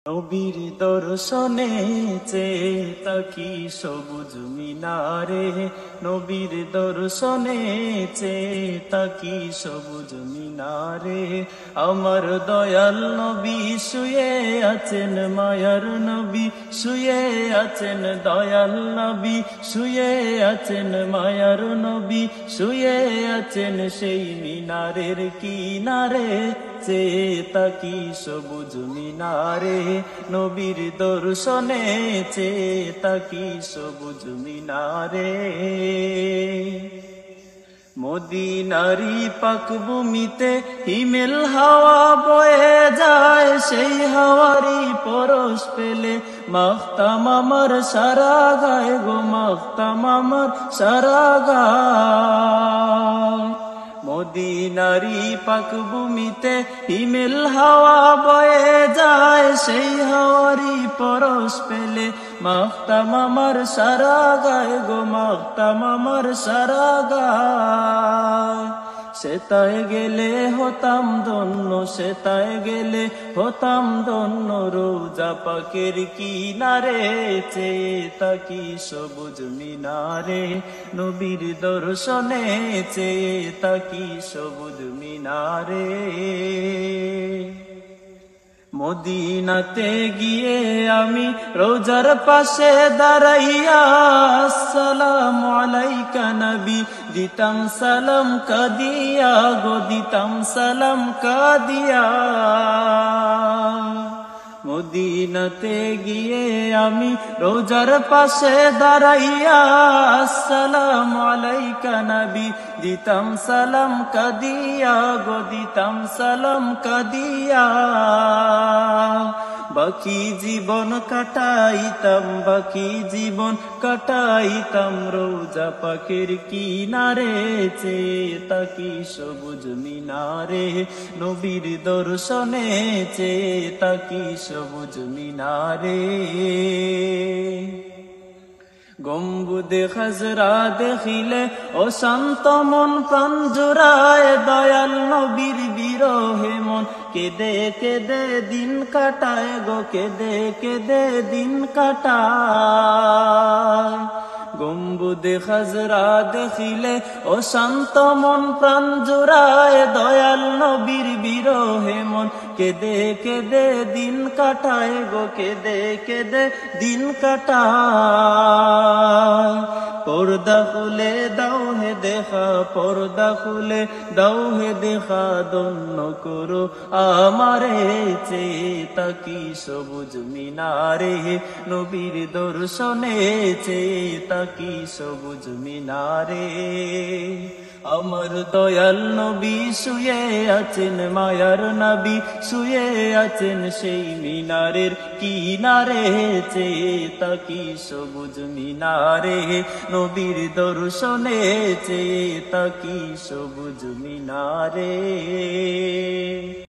নবীর দর্শনে চেয়ে তাকি সবুজ মিনারে, নবীর দর্শনে চেয়ে তাকি সবুজ মিনারে। আমার দয়াল নবী শুয়ে আছেন, মায়ার নবী শুয়ে আছেন, দয়াল নবী শুয়ে আছেন, মায়ার নবী শুয়ে আছেন সেই মিনারের কিনারে, চেয়ে তাকি সবুজ মিনারে। নবীর দর্শনে চেয়ে তাকি সবুজ মিনারে। মদিনারি পাক ভূমিতে হিমেল হাওয়া বয়ে যায়, সেই হাওয়ারি পরশ পেলে মাখতাম আমার সারা গায়ে গো, মাখতাম আমার সারা গায়ে। মদিনারি পাক ভূমিতে হিমেল হাওয়া বয়ে যায়, সেই হাওয়ারি পরশ পেলে মাখতাম আমার সারা গায়ে গো, মাখতাম আমার সারা গায়ে। সেতায় গেলে হতাম ধন্য, সেতায় গেলে হতাম ধন্য, রোজা পাকের কিনারে চেয়ে তাকি সবুজ মিনারে। নবীর দর্শনে চেয়ে তাকি সবুজ মিনারে। মদিনাতে গিয়ে আমি রোজার পাশে দাঁড়াইয়া আসসালামু আলাইকা নবী দিতাম সালাম কাদিয়া গো, দিতাম সালাম কাদিয়া। মদিনাতে গিয়ে আমি রোজার পাশে দাঁড়াইয়া আসসালামু আলাইকা নবী দিতাম সালাম কাদিয়া গো, দিতাম সালাম কাদিয়া। বাকি জীবন কাটাইতাম, বাকি জীবন কাটাইতাম রোজা পাকের কিনারে, চেয়ে তাকি সবুজ মিনারে। নবীর দর্শনে চেয়ে তাকি সবুজ মিনারে। গম্বুদে খাজরা দেখিলে ও শান্ত মন প্রাণ জুড়ায়, দয়াল নবীর বিরহে মন কেঁদে কেঁদে দিন কাটায় গো, কেঁদে কেঁদে দিন কাটায়। গম্বুদে খাজরা দেখিলে ও শান্ত মন প্রাণ জুড়ায়, দয়াল নবীর বিরহে মন কেঁদে কেঁদে দিন কাটায় গো, কেঁদে কেঁদে দিন কাটায়। পর্দা খুলে দাও হে দেখা, পর্দা খুলে দাও হে দেখা, ধন্য করো আমারে চেয়ে তাকি সবুজ মিনারে। নবীর দর্শনে চেয়ে তাকি সবুজ মিনারে। আমার দয়াল নবী শুয়ে আছেন, মায়ার নবী শুয়ে আছেন সেই মিনারের কিনারে, চেয়ে তাকি সবুজ মিনারে। নবীর দর্শনে চেয়ে তাকি সবুজ মিনারে।